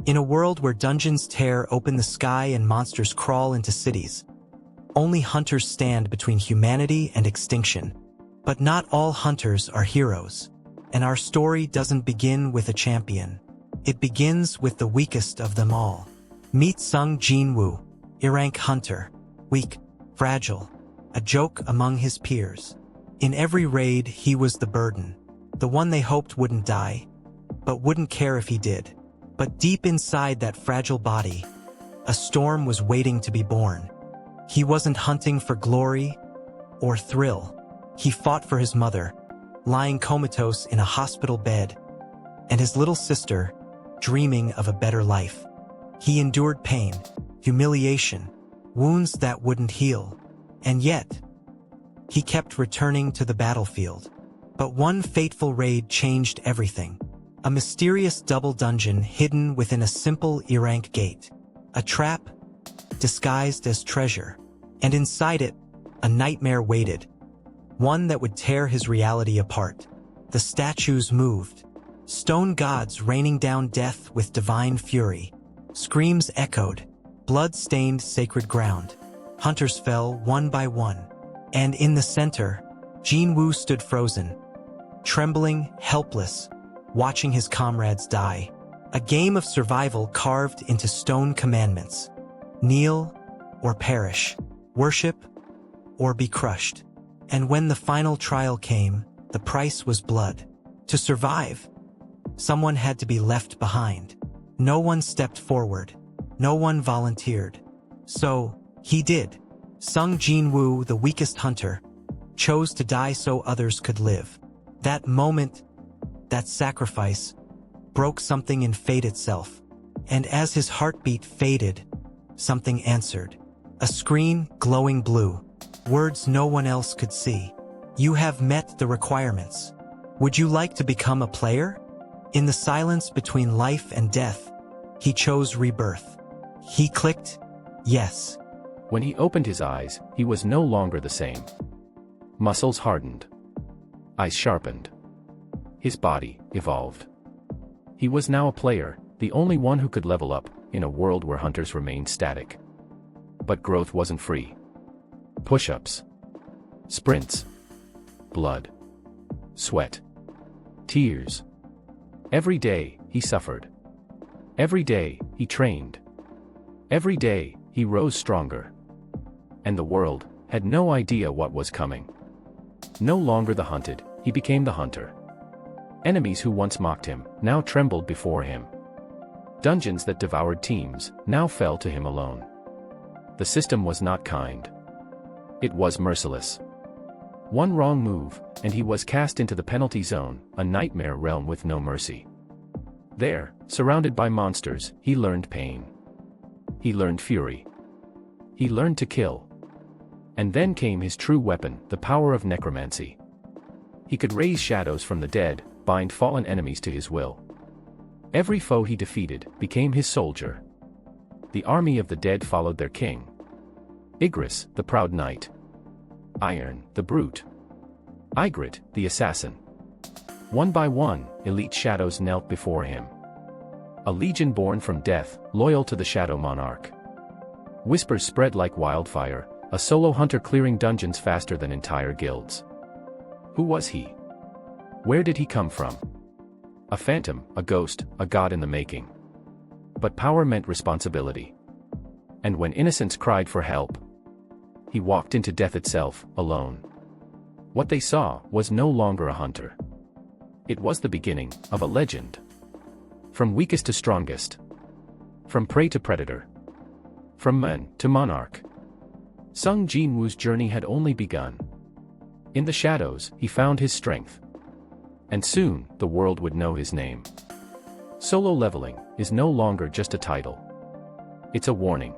In a world where dungeons tear open the sky and monsters crawl into cities, only hunters stand between humanity and extinction. But not all hunters are heroes, and our story doesn't begin with a champion. It begins with the weakest of them all. Meet Sung Jinwoo, E-rank hunter, weak, fragile, a joke among his peers. In every raid, he was the burden, the one they hoped wouldn't die, but wouldn't care if he did. But deep inside that fragile body, a storm was waiting to be born. He wasn't hunting for glory or thrill. He fought for his mother, lying comatose in a hospital bed, and his little sister, dreaming of a better life. He endured pain, humiliation, wounds that wouldn't heal, and yet, he kept returning to the battlefield. But one fateful raid changed everything. A mysterious double dungeon hidden within a simple E-rank gate. A trap disguised as treasure. And inside it, a nightmare waited. One that would tear his reality apart. The statues moved. Stone gods raining down death with divine fury. Screams echoed. Blood-stained sacred ground. Hunters fell one by one. And in the center, Jinwoo stood frozen. Trembling, helpless, watching his comrades die. A game of survival carved into stone commandments. Kneel or perish. Worship or be crushed. And when the final trial came, the price was blood. To survive, someone had to be left behind. No one stepped forward. No one volunteered. So, he did. Sung Jinwoo, the weakest hunter, chose to die so others could live. That moment, that sacrifice, broke something in fate itself. And as his heartbeat faded, something answered. A screen glowing blue. Words no one else could see. You have met the requirements. Would you like to become a player? In the silence between life and death, he chose rebirth. He clicked, yes. When he opened his eyes, he was no longer the same. Muscles hardened. Eyes sharpened. His body evolved. He was now a player, the only one who could level up, in a world where hunters remained static. But growth wasn't free. Push-ups. Sprints. Blood. Sweat. Tears. Every day, he suffered. Every day, he trained. Every day, he rose stronger. And the world had no idea what was coming. No longer the hunted, he became the hunter. Enemies who once mocked him, now trembled before him. Dungeons that devoured teams, now fell to him alone. The system was not kind. It was merciless. One wrong move, and he was cast into the penalty zone, a nightmare realm with no mercy. There, surrounded by monsters, he learned pain. He learned fury. He learned to kill. And then came his true weapon, the power of necromancy. He could raise shadows from the dead, bind fallen enemies to his will. Every foe he defeated became his soldier. The army of the dead followed their king. Igris, the proud knight. Iron, the brute. Ygritte, the assassin. One by one, elite shadows knelt before him. A legion born from death, loyal to the Shadow Monarch. Whispers spread like wildfire, a solo hunter clearing dungeons faster than entire guilds. Who was he? Where did he come from? A phantom, a ghost, a god in the making. But power meant responsibility. And when innocence cried for help, he walked into death itself, alone. What they saw was no longer a hunter. It was the beginning of a legend. From weakest to strongest. From prey to predator. From man to monarch. Sung Jinwoo's journey had only begun. In the shadows, he found his strength. And soon, the world would know his name. Solo leveling is no longer just a title. It's a warning.